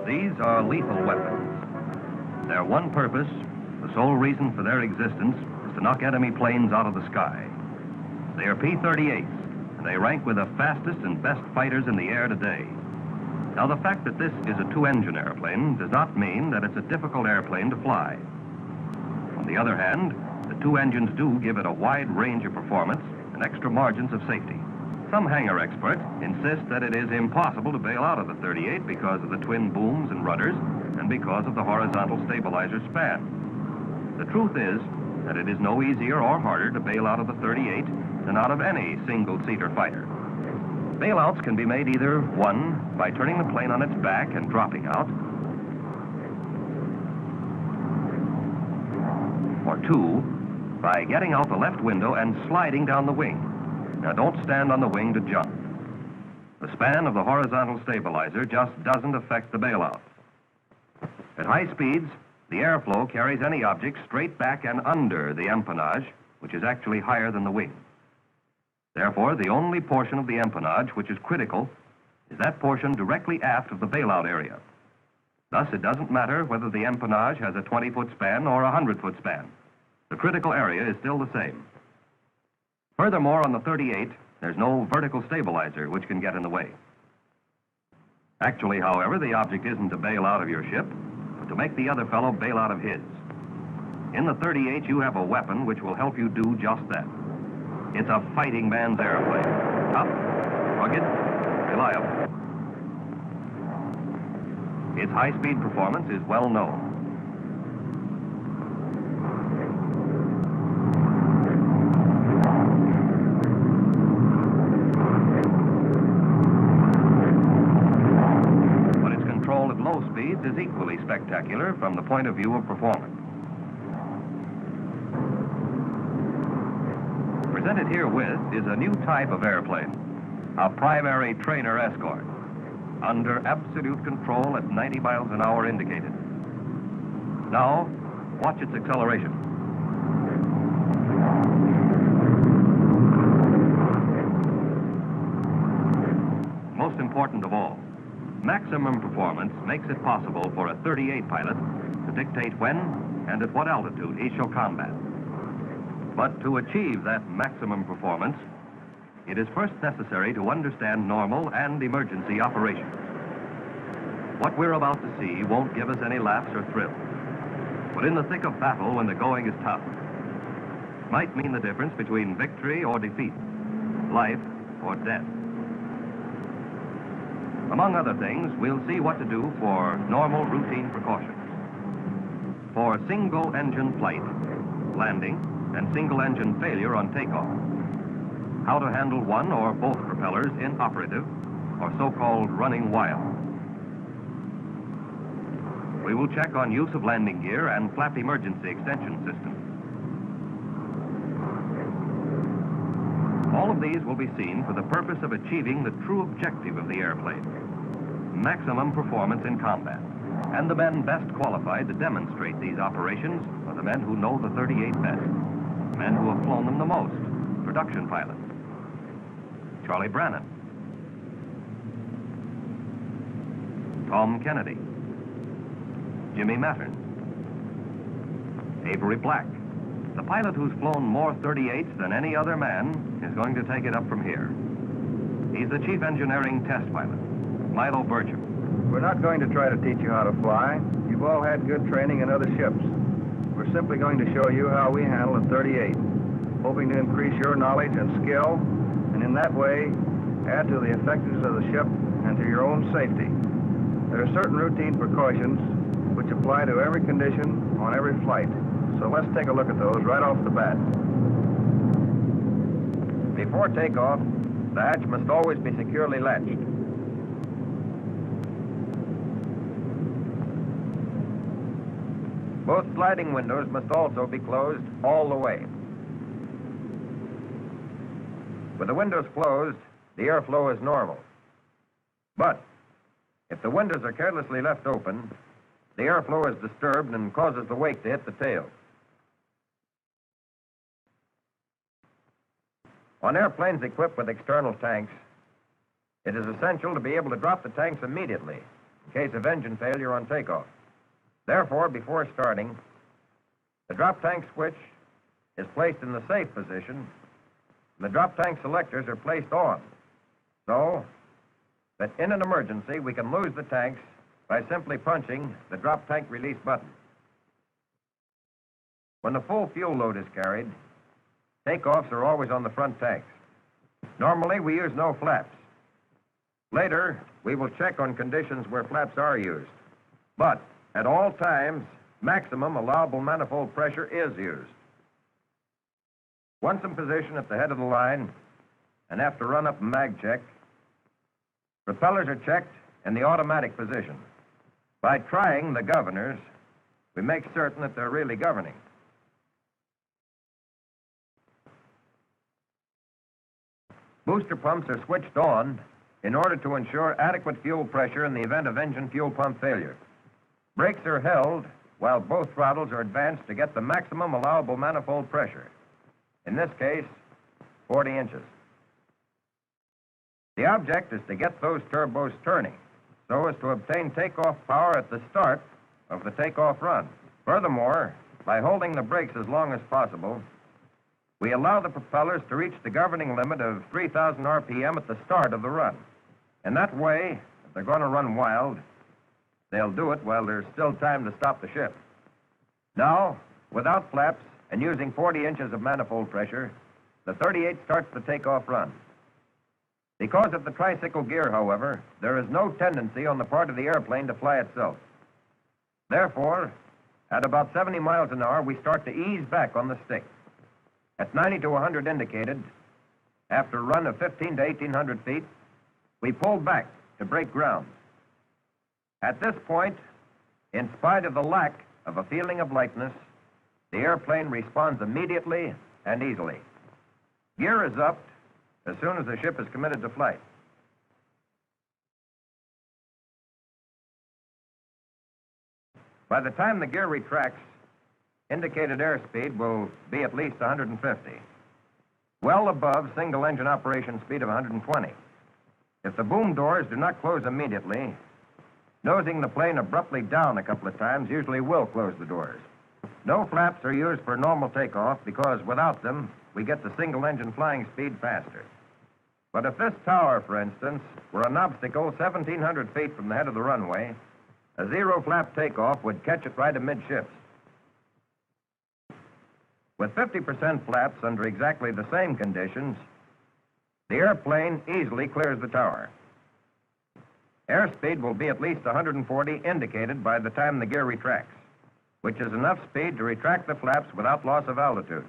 These are lethal weapons. Their one purpose, the sole reason for their existence, is to knock enemy planes out of the sky. They are P-38s, and they rank with the fastest and best fighters in the air today. Now, the fact that this is a two-engine airplane does not mean that it's a difficult airplane to fly. On the other hand, the two engines do give it a wide range of performance and extra margins of safety. Some hangar experts insist that it is impossible to bail out of the 38 because of the twin booms and rudders and because of the horizontal stabilizer span. The truth is that it is no easier or harder to bail out of the 38 than out of any single-seater fighter. Bailouts can be made either, one, by turning the plane on its back and dropping out, or two, by getting out the left window and sliding down the wing. Now, don't stand on the wing to jump. The span of the horizontal stabilizer just doesn't affect the bailout. At high speeds, the airflow carries any object straight back and under the empennage, which is actually higher than the wing. Therefore, the only portion of the empennage which is critical is that portion directly aft of the bailout area. Thus, it doesn't matter whether the empennage has a 20-foot span or a 100-foot span. The critical area is still the same. Furthermore, on the 38, there's no vertical stabilizer which can get in the way. Actually, however, the object isn't to bail out of your ship, but to make the other fellow bail out of his. In the 38, you have a weapon which will help you do just that. It's a fighting man's airplane. Tough, rugged, reliable. Its high-speed performance is well known. But its control at low speeds is equally spectacular from the point of view of performance. Presented herewith is a new type of airplane, a primary trainer escort, under absolute control at 90 miles an hour indicated. Now, watch its acceleration. Most important of all, maximum performance makes it possible for a 38 pilot to dictate when and at what altitude he shall combat. But to achieve that maximum performance, it is first necessary to understand normal and emergency operations. What we're about to see won't give us any laughs or thrills, but in the thick of battle when the going is tough, might mean the difference between victory or defeat, life or death. Among other things, we'll see what to do for normal routine precautions. For single-engine flight, landing, and single-engine failure on takeoff. How to handle one or both propellers inoperative, or so-called running wild. We will check on use of landing gear and flap emergency extension systems. All of these will be seen for the purpose of achieving the true objective of the airplane, maximum performance in combat. And the men best qualified to demonstrate these operations are the men who know the 38 best. Men who have flown them the most, production pilots. Charlie Brannan, Tom Kennedy, Jimmy Mattern, Avery Black. The pilot who's flown more 38s than any other man is going to take it up from here. He's the chief engineering test pilot, Milo Burcham. We're not going to try to teach you how to fly. You've all had good training in other ships. We're simply going to show you how we handle a 38, hoping to increase your knowledge and skill, and in that way, add to the effectiveness of the ship and to your own safety. There are certain routine precautions which apply to every condition on every flight. So let's take a look at those right off the bat. Before takeoff, the hatch must always be securely latched. Both sliding windows must also be closed all the way. With the windows closed, the airflow is normal. But if the windows are carelessly left open, the airflow is disturbed and causes the wake to hit the tail. On airplanes equipped with external tanks, it is essential to be able to drop the tanks immediately in case of engine failure on takeoff. Therefore, before starting, the drop tank switch is placed in the safe position, and the drop tank selectors are placed on, so that in an emergency we can lose the tanks by simply punching the drop tank release button. When the full fuel load is carried, takeoffs are always on the front tanks. Normally, we use no flaps. Later, we will check on conditions where flaps are used. But at all times, maximum allowable manifold pressure is used. Once in position at the head of the line, and after run-up and mag check, propellers are checked in the automatic position. By trying the governors, we make certain that they're really governing. Booster pumps are switched on in order to ensure adequate fuel pressure in the event of engine fuel pump failure. Brakes are held while both throttles are advanced to get the maximum allowable manifold pressure. In this case, 40 inches. The object is to get those turbos turning so as to obtain takeoff power at the start of the takeoff run. Furthermore, by holding the brakes as long as possible, we allow the propellers to reach the governing limit of 3,000 RPM at the start of the run. And that way, if they're going to run wild, they'll do it while there's still time to stop the ship. Now, without flaps and using 40 inches of manifold pressure, the 38 starts the takeoff run. Because of the tricycle gear, however, there is no tendency on the part of the airplane to fly itself. Therefore, at about 70 miles an hour, we start to ease back on the stick. At 90 to 100 indicated, after a run of 15 to 1,800 feet, we pull back to break ground. At this point, in spite of the lack of a feeling of lightness, the airplane responds immediately and easily. Gear is upped as soon as the ship is committed to flight. By the time the gear retracts, indicated airspeed will be at least 150, well above single-engine operation speed of 120. If the boom doors do not close immediately, nosing the plane abruptly down a couple of times usually will close the doors. No flaps are used for normal takeoff because without them, we get the single-engine flying speed faster. But if this tower, for instance, were an obstacle 1,700 feet from the head of the runway, a zero-flap takeoff would catch it right amidships. With 50% flaps under exactly the same conditions, the airplane easily clears the tower. Airspeed will be at least 140 indicated by the time the gear retracts, which is enough speed to retract the flaps without loss of altitude.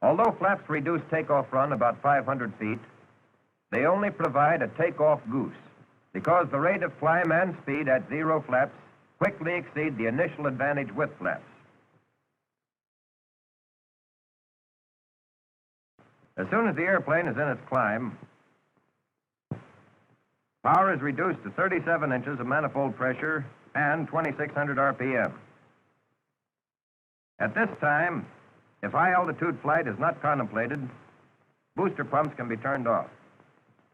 Although flaps reduce takeoff run about 500 feet, they only provide a takeoff goose because the rate of climb and speed at zero flaps quickly exceed the initial advantage with flaps. As soon as the airplane is in its climb, power is reduced to 37 inches of manifold pressure and 2,600 RPM. At this time, if high-altitude flight is not contemplated, booster pumps can be turned off.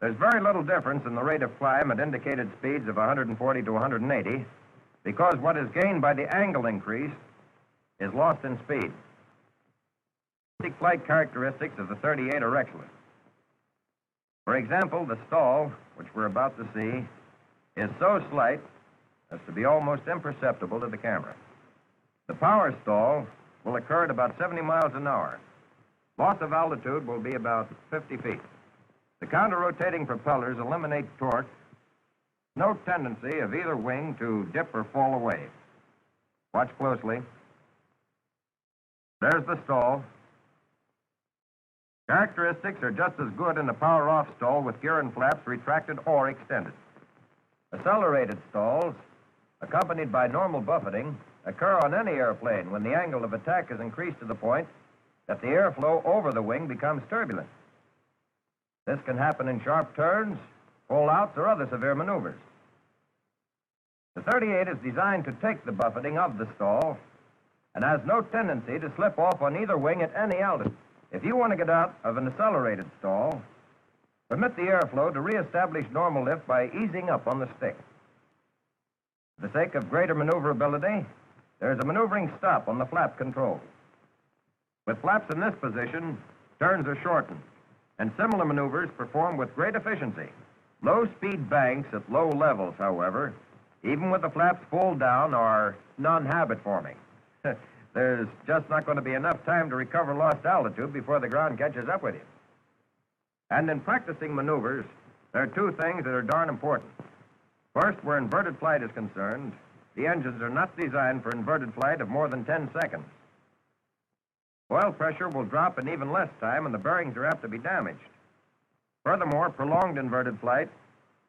There's very little difference in the rate of climb at indicated speeds of 140 to 180 because what is gained by the angle increase is lost in speed. The flight characteristics of the 38 are excellent. For example, the stall, which we're about to see, is so slight as to be almost imperceptible to the camera. The power stall will occur at about 70 miles an hour. Loss of altitude will be about 50 feet. The counter-rotating propellers eliminate torque. No tendency of either wing to dip or fall away. Watch closely. There's the stall. Characteristics are just as good in the power-off stall with gear and flaps retracted or extended. Accelerated stalls, accompanied by normal buffeting, occur on any airplane when the angle of attack is increased to the point that the airflow over the wing becomes turbulent. This can happen in sharp turns, pull-outs, or other severe maneuvers. The 38 is designed to take the buffeting of the stall and has no tendency to slip off on either wing at any altitude. If you want to get out of an accelerated stall, Permit the airflow to reestablish normal lift by easing up on the stick. For the sake of greater maneuverability, there is a maneuvering stop on the flap control. With flaps in this position, turns are shortened, and similar maneuvers performed with great efficiency. Low-speed banks at low levels, however, even with the flaps full down, are non-habit forming. There's just not going to be enough time to recover lost altitude before the ground catches up with you. And in practicing maneuvers, there are two things that are darn important. First, where inverted flight is concerned, the engines are not designed for inverted flight of more than 10 seconds. Oil pressure will drop in even less time, and the bearings are apt to be damaged. Furthermore, prolonged inverted flight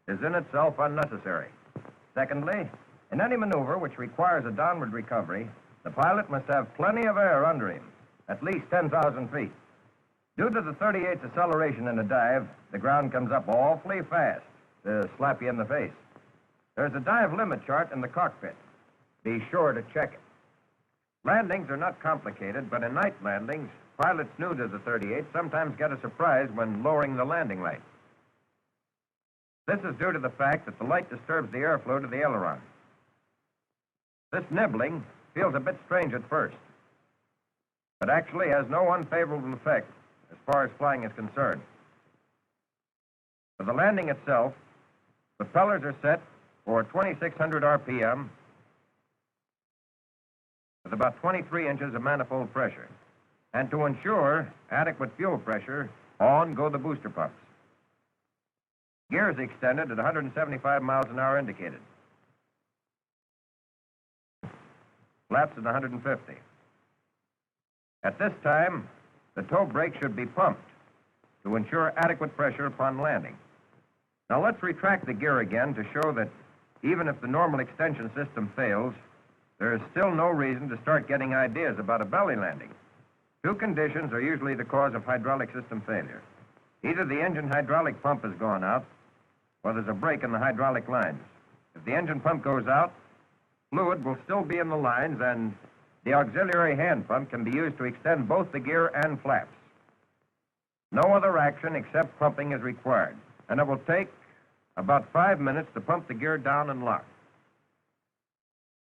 is in itself unnecessary. Secondly, in any maneuver which requires a downward recovery, the pilot must have plenty of air under him, at least 10,000 feet. Due to the 38's acceleration in a dive, the ground comes up awfully fast to slap you in the face. There's a dive limit chart in the cockpit. Be sure to check it. Landings are not complicated, but in night landings, pilots new to the 38 sometimes get a surprise when lowering the landing light. This is due to the fact that the light disturbs the airflow to the aileron. This nibbling feels a bit strange at first, but actually has no unfavorable effect as far as flying is concerned. For the landing itself, propellers are set for 2,600 RPM with about 23 inches of manifold pressure. And to ensure adequate fuel pressure, on go the booster pumps. Gears extended at 175 miles an hour indicated. Flaps at 150. At this time, the toe brake should be pumped to ensure adequate pressure upon landing. Now let's retract the gear again to show that even if the normal extension system fails, there is still no reason to start getting ideas about a belly landing. Two conditions are usually the cause of hydraulic system failure. Either the engine hydraulic pump has gone out, or there's a break in the hydraulic lines. If the engine pump goes out, fluid will still be in the lines, and the auxiliary hand pump can be used to extend both the gear and flaps. No other action except pumping is required, and it will take about 5 minutes to pump the gear down and lock.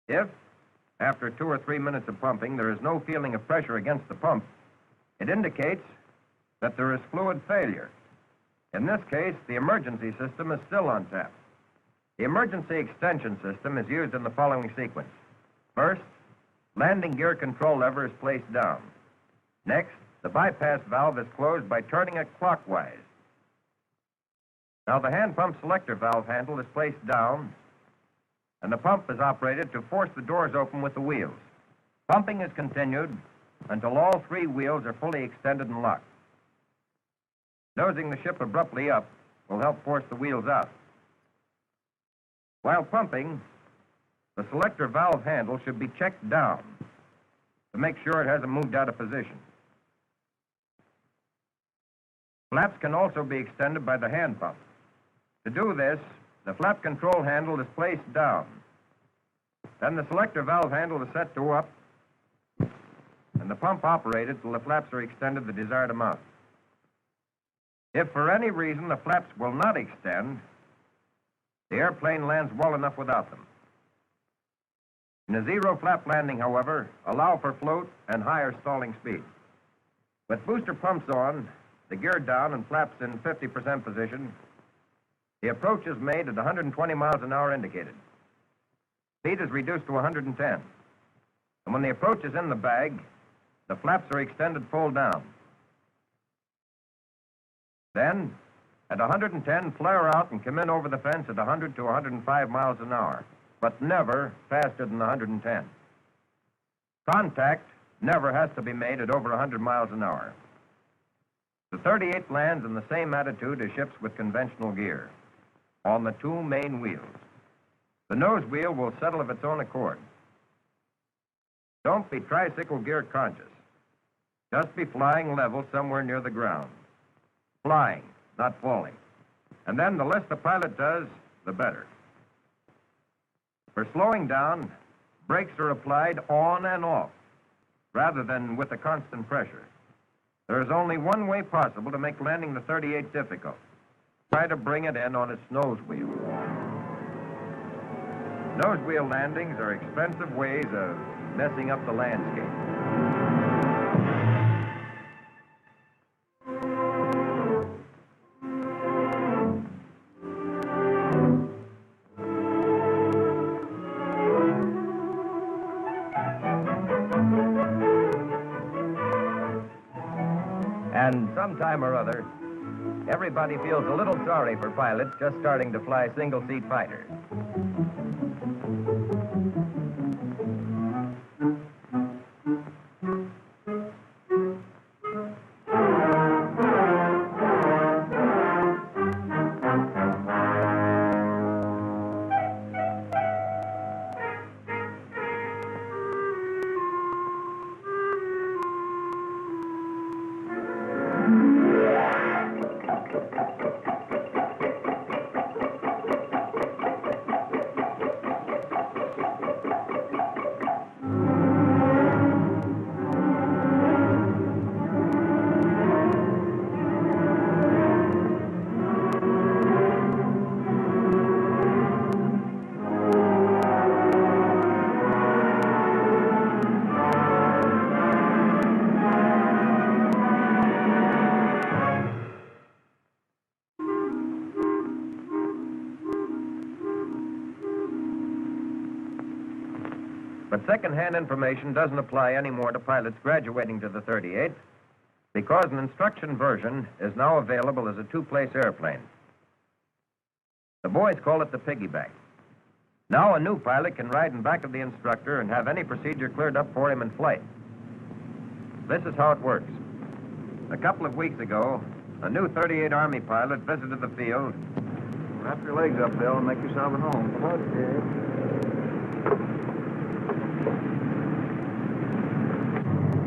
If, after 2 or 3 minutes of pumping, there is no feeling of pressure against the pump, it indicates that there is fluid failure. In this case, the emergency system is still on tap. The emergency extension system is used in the following sequence. First, landing gear control lever is placed down. Next, the bypass valve is closed by turning it clockwise. Now the hand pump selector valve handle is placed down, and the pump is operated to force the doors open with the wheels. Pumping is continued until all 3 wheels are fully extended and locked. Nosing the ship abruptly up will help force the wheels out. While pumping, the selector valve handle should be checked down to make sure it hasn't moved out of position. Flaps can also be extended by the hand pump. To do this, the flap control handle is placed down. Then the selector valve handle is set to up, and the pump operated till the flaps are extended the desired amount. If for any reason the flaps will not extend, the airplane lands well enough without them. In a zero flap landing, however, allow for float and higher stalling speed. With booster pumps on, the gear down and flaps in 50% position, the approach is made at 120 miles an hour indicated. Speed is reduced to 110. And when the approach is in the bag, the flaps are extended full down. Then, at 110, flare out and come in over the fence at 100 to 105 miles an hour, but never faster than 110. Contact never has to be made at over 100 miles an hour. The 38 lands in the same attitude as ships with conventional gear, on the 2 main wheels. The nose wheel will settle of its own accord. Don't be tricycle gear conscious. Just be flying level somewhere near the ground. Flying, not falling. And then the less the pilot does, the better. For slowing down, brakes are applied on and off, rather than with a constant pressure. There is only one way possible to make landing the 38 difficult, try to bring it in on its nose wheel. Nose wheel landings are expensive ways of messing up the landscape. And sometime or other, everybody feels a little sorry for pilots just starting to fly single-seat fighters. But second-hand information doesn't apply anymore to pilots graduating to the 38 because an instruction version is now available as a two-place airplane. The boys call it the piggyback. Now a new pilot can ride in back of the instructor and have any procedure cleared up for him in flight. This is how it works. A couple of weeks ago, a new 38 Army pilot visited the field. Wrap your legs up, Bill, and make yourself at home. Okay.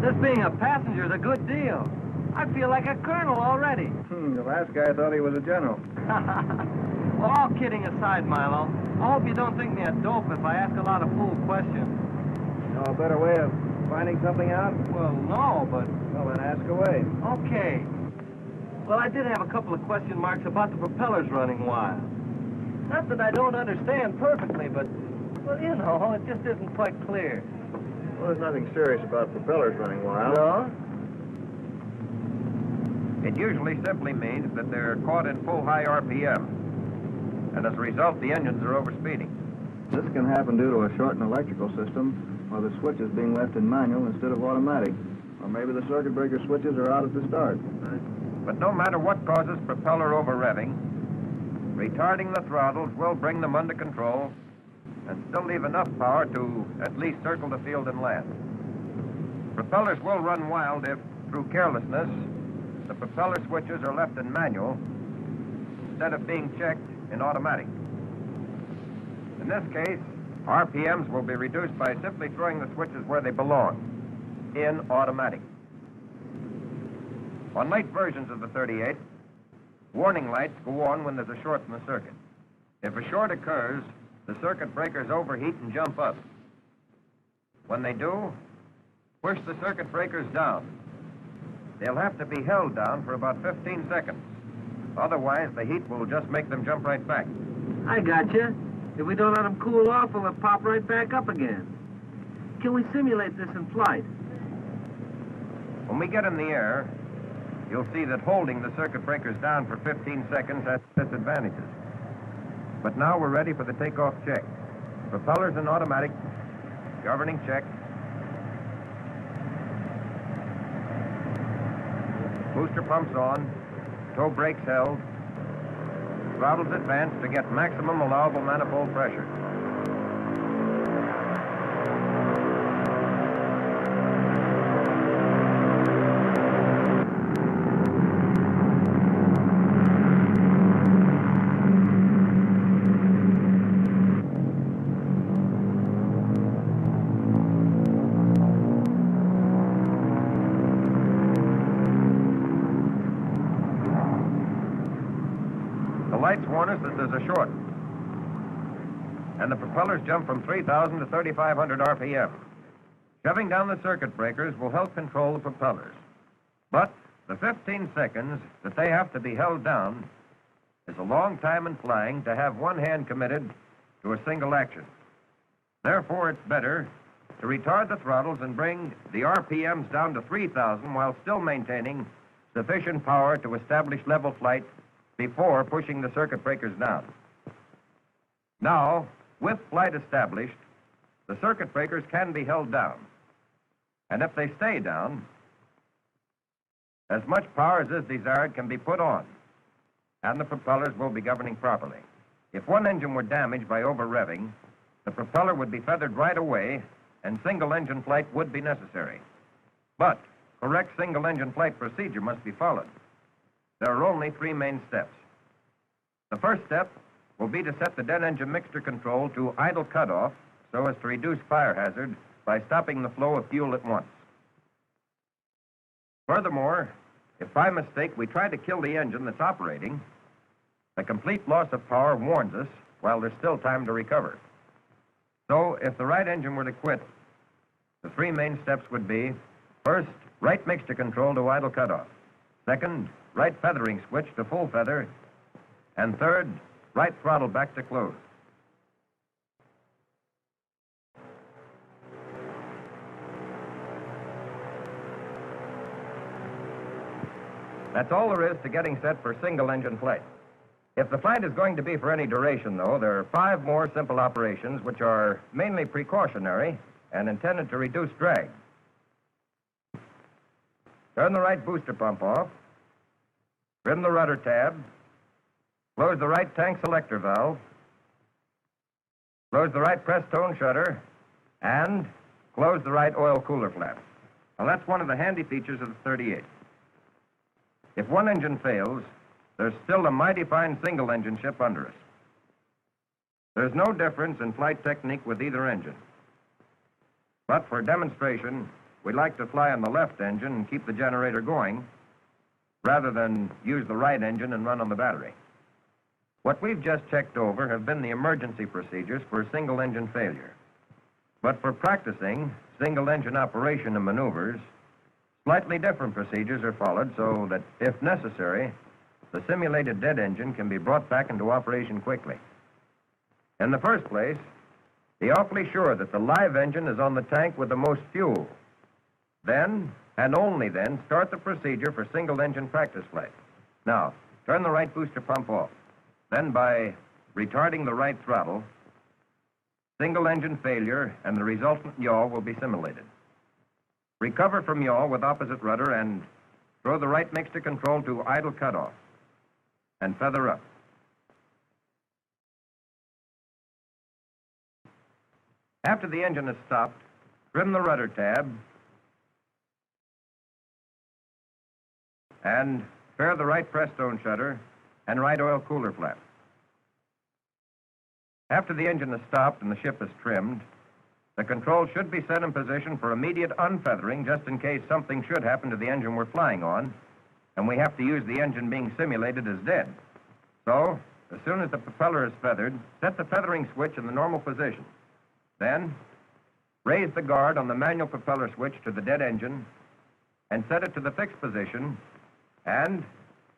This being a passenger is a good deal. I feel like a colonel already. The last guy thought he was a general. Well, all kidding aside, Milo, I hope you don't think me a dope if I ask a lot of fool questions. You know a better way of finding something out? Well, no, but... Well, then ask away. Okay. Well, I did have a couple of question marks about the propellers running wild. Not that I don't understand perfectly, but, well, you know, it just isn't quite clear. Well, there's nothing serious about propellers running wild. No? It usually simply means that they're caught in full high RPM. And as a result, the engines are overspeeding. This can happen due to a shortened electrical system or the switches being left in manual instead of automatic. Or maybe the circuit breaker switches are out at the start. But no matter what causes propeller over-revving, retarding the throttles will bring them under control and still leave enough power to at least circle the field and land. Propellers will run wild if, through carelessness, the propeller switches are left in manual instead of being checked in automatic. In this case, RPMs will be reduced by simply throwing the switches where they belong, in automatic. On late versions of the 38, warning lights go on when there's a short in the circuit. If a short occurs, the circuit breakers overheat and jump up. When they do, push the circuit breakers down. They'll have to be held down for about 15 seconds. Otherwise, the heat will just make them jump right back. I gotcha. If we don't let them cool off, will it pop right back up again? Can we simulate this in flight? When we get in the air, you'll see that holding the circuit breakers down for 15 seconds has disadvantages. But now we're ready for the takeoff check. Propellers in automatic, governing check. Booster pumps on, toe brakes held, throttles advanced to get maximum allowable manifold pressure. Lights warn us that there's a short. And the propellers jump from 3,000 to 3,500 RPM. Shoving down the circuit breakers will help control the propellers. But the 15 seconds that they have to be held down is a long time in flying to have one hand committed to a single action. Therefore, it's better to retard the throttles and bring the RPMs down to 3,000 while still maintaining sufficient power to establish level flight before pushing the circuit breakers down. Now, with flight established, the circuit breakers can be held down. And if they stay down, as much power as is desired can be put on, and the propellers will be governing properly. If one engine were damaged by over-revving, the propeller would be feathered right away, and single-engine flight would be necessary. But correct single-engine flight procedure must be followed. There are only three main steps. The first step will be to set the dead engine mixture control to idle cutoff so as to reduce fire hazard by stopping the flow of fuel at once. Furthermore, if by mistake we try to kill the engine that's operating, the complete loss of power warns us while there's still time to recover. So, if the right engine were to quit, the three main steps would be, first, right mixture control to idle cutoff. Second, right feathering switch to full feather. And third, right throttle back to close. That's all there is to getting set for single-engine flight. If the flight is going to be for any duration, though, there are 5 more simple operations which are mainly precautionary and intended to reduce drag. Turn the right booster pump off, trim the rudder tab, close the right tank selector valve, close the right press tone shutter, and close the right oil cooler flap. Now, that's one of the handy features of the 38. If one engine fails, there's still a mighty fine single-engine ship under us. There's no difference in flight technique with either engine. But for demonstration, we like to fly on the left engine and keep the generator going, rather than use the right engine and run on the battery. What we've just checked over have been the emergency procedures for single-engine failure. But for practicing single-engine operation and maneuvers, slightly different procedures are followed so that, if necessary, the simulated dead engine can be brought back into operation quickly. In the first place, be awfully sure that the live engine is on the tank with the most fuel. Then, and only then, start the procedure for single-engine practice flight. Now, turn the right booster pump off. Then, by retarding the right throttle, single-engine failure and the resultant yaw will be simulated. Recover from yaw with opposite rudder and throw the right mixture control to idle cutoff and feather up. After the engine is stopped, trim the rudder tab and spare the right press tone shutter and right oil cooler flap. After the engine is stopped and the ship is trimmed, the control should be set in position for immediate unfeathering just in case something should happen to the engine we're flying on, and we have to use the engine being simulated as dead. So, as soon as the propeller is feathered, set the feathering switch in the normal position. Then, raise the guard on the manual propeller switch to the dead engine and set it to the fixed position, and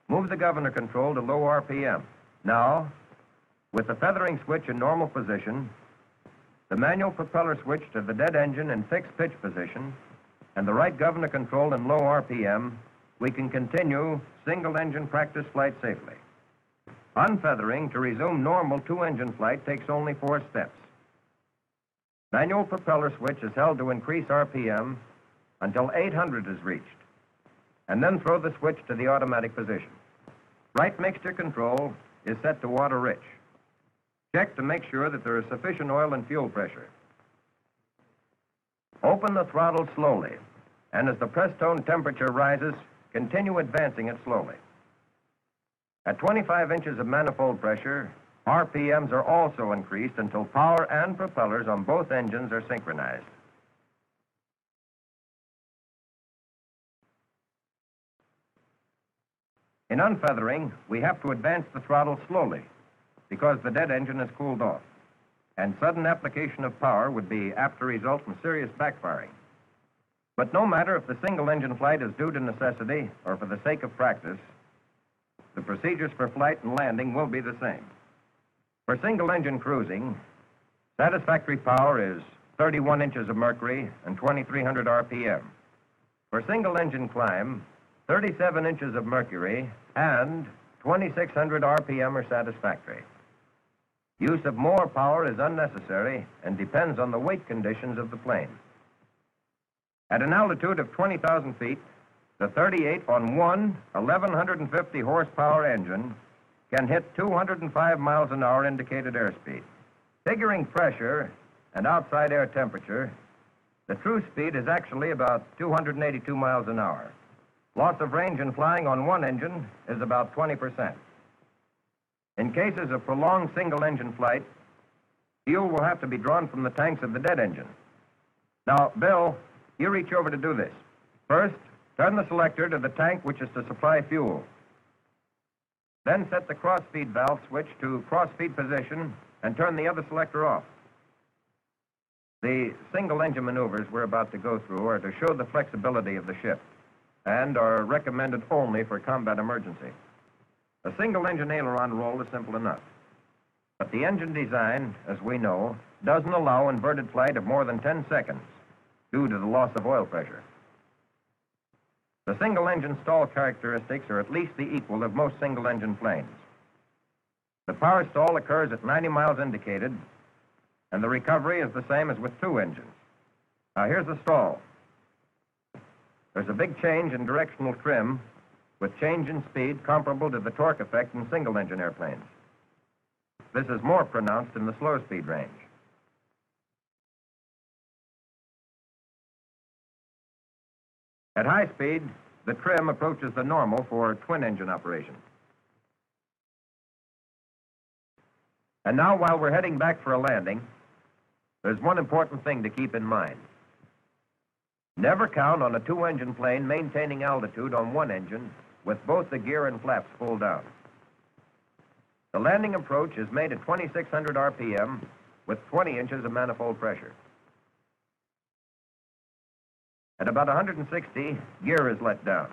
move the governor control to low RPM. Now, with the feathering switch in normal position, the manual propeller switch to the dead engine in fixed pitch position, and the right governor control in low RPM, we can continue single-engine practice flight safely. Unfeathering to resume normal 2-engine flight takes only 4 steps. Manual propeller switch is held to increase RPM until 800 is reached, and then throw the switch to the automatic position. Right mixture control is set to water rich. Check to make sure that there is sufficient oil and fuel pressure. Open the throttle slowly, and as the press tone temperature rises, continue advancing it slowly. At 25 inches of manifold pressure, RPMs are also increased until power and propellers on both engines are synchronized. In unfeathering, we have to advance the throttle slowly because the dead engine is cooled off, and sudden application of power would be apt to result in serious backfiring. But no matter if the single-engine flight is due to necessity or for the sake of practice, the procedures for flight and landing will be the same. For single-engine cruising, satisfactory power is 31 inches of mercury and 2,300 RPM. For single-engine climb, 37 inches of mercury and 2,600 RPM are satisfactory. Use of more power is unnecessary and depends on the weight conditions of the plane. At an altitude of 20,000 feet, the 38 on one 1,150 horsepower engine can hit 205 miles an hour indicated airspeed. Figuring pressure and outside air temperature, the true speed is actually about 282 miles an hour. Loss of range in flying on one engine is about 20%. In cases of prolonged single-engine flight, fuel will have to be drawn from the tanks of the dead engine. Now, Bill, you reach over to do this. First, turn the selector to the tank which is to supply fuel. Then set the cross-feed valve switch to cross-feed position and turn the other selector off. The single-engine maneuvers we're about to go through are to show the flexibility of the ship and are recommended only for combat emergency. A single-engine aileron roll is simple enough. But the engine design, as we know, doesn't allow inverted flight of more than 10 seconds due to the loss of oil pressure. The single-engine stall characteristics are at least the equal of most single-engine planes. The power stall occurs at 90 miles indicated, and the recovery is the same as with two engines. Now, here's the stall. There's a big change in directional trim with change in speed comparable to the torque effect in single-engine airplanes. This is more pronounced in the slow-speed range. At high speed, the trim approaches the normal for twin-engine operation. And now, while we're heading back for a landing, there's one important thing to keep in mind. Never count on a two-engine plane maintaining altitude on one engine with both the gear and flaps pulled down. The landing approach is made at 2,600 RPM with 20 inches of manifold pressure. At about 160, gear is let down.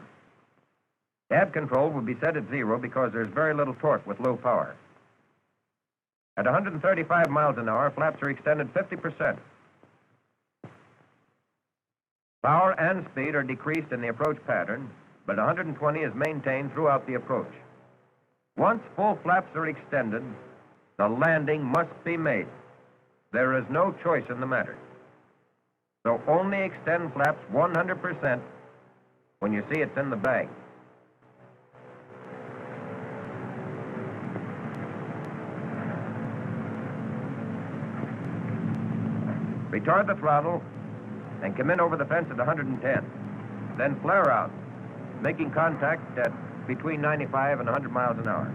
Cab control will be set at 0 because there's very little torque with low power. At 135 miles an hour, flaps are extended 50%. Power and speed are decreased in the approach pattern, but 120 is maintained throughout the approach. Once full flaps are extended, the landing must be made. There is no choice in the matter. So only extend flaps 100% when you see it's in the bag. Retard the throttle and come in over the fence at 110. Then flare out, making contact at between 95 and 100 miles an hour.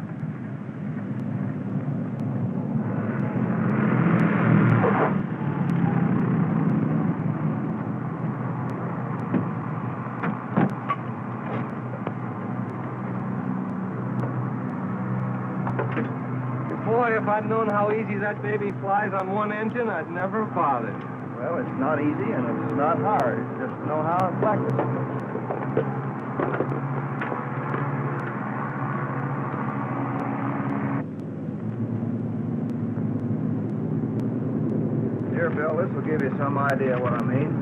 Boy, if I'd known how easy that baby flies on one engine, I'd never have bothered. Well, it's not easy and it's not hard. Just know how to practice. Here, Bill, this will give you some idea what I mean.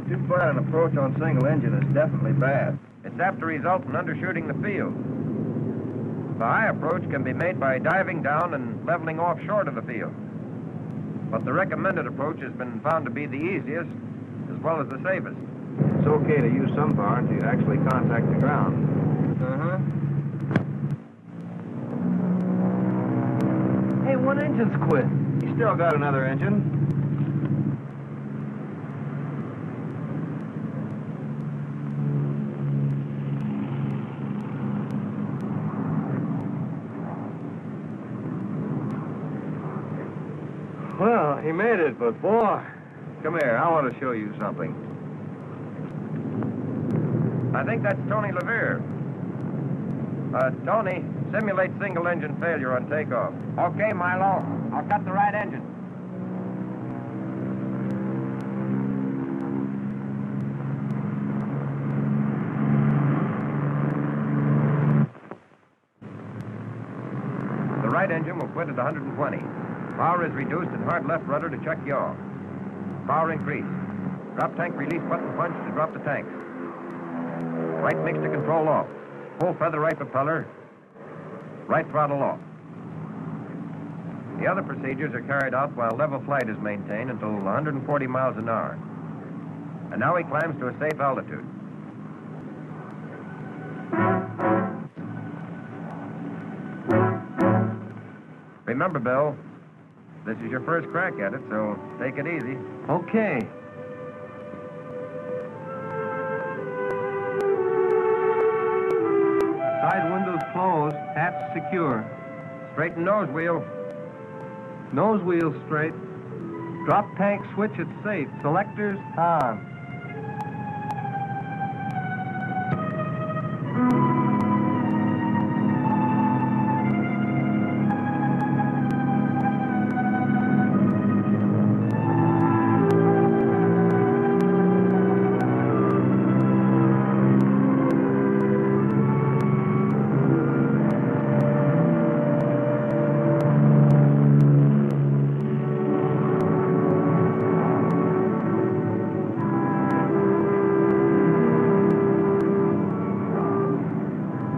Too flat an approach on single engine is definitely bad. It's apt to result in undershooting the field. The high approach can be made by diving down and leveling off short of the field. But the recommended approach has been found to be the easiest as well as the safest. It's okay to use some power until you actually contact the ground. Hey, one engine's quit. You still got another engine. Well, he made it, but boy. Come here, I want to show you something. I think that's Tony Levere. Tony, simulate single-engine failure on takeoff. Okay, Milo. I'll cut the right engine. right engine will quit at 120. Power is reduced and hard left rudder to check yaw. Power increased. Drop tank release button punch to drop the tanks. Right mixture control off. Full feather right propeller. Right throttle off. The other procedures are carried out while level flight is maintained until 140 miles an hour. And now he climbs to a safe altitude. Remember, Bill, this is your first crack at it, so take it easy. Okay. Side windows closed, hatch secure. Straighten nose wheel. Nose wheel straight. Drop tank switch at safe. Selectors on.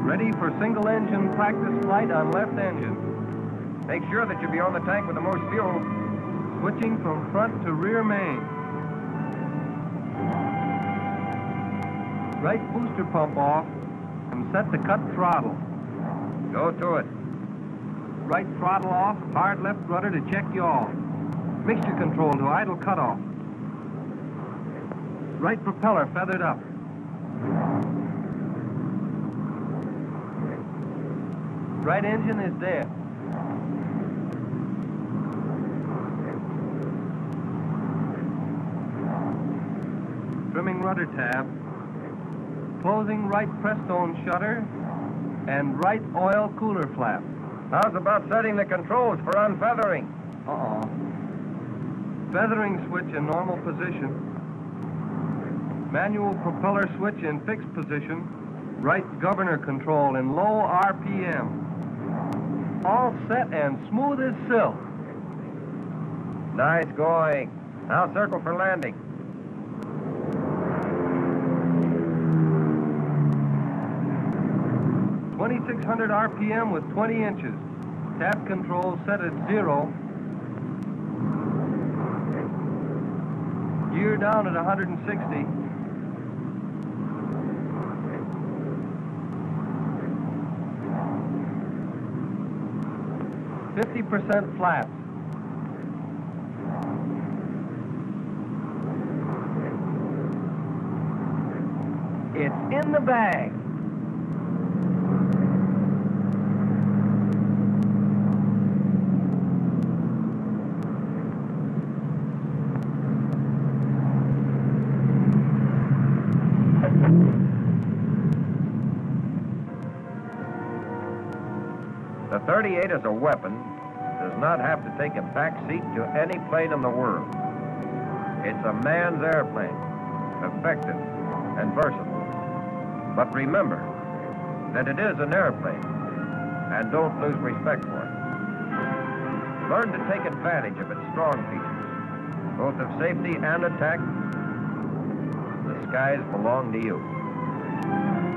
Ready for single engine practice flight on left engine. Make sure that you be on the tank with the most fuel. Switching from front to rear main. Right booster pump off and set to cut throttle. Go to it. Right throttle off, hard left rudder to check yaw. Mixture control to idle cutoff. Right propeller feathered up. Right engine is dead. Trimming rudder tab. Closing right press-stone shutter and right oil cooler flap. How's about setting the controls for unfeathering? Uh-oh. Feathering switch in normal position. Manual propeller switch in fixed position. Right governor control in low RPM. All set and smooth as silk. Nice going. Now circle for landing. .2600 RPM with 20 inches. Tap control set at 0. Gear down at 160. .50% flaps. It's in the bag. The 38 as a weapon does not have to take a back seat to any plane in the world. It's a man's airplane, effective and versatile. But remember that it is an airplane, and don't lose respect for it. Learn to take advantage of its strong features, both of safety and attack. The skies belong to you.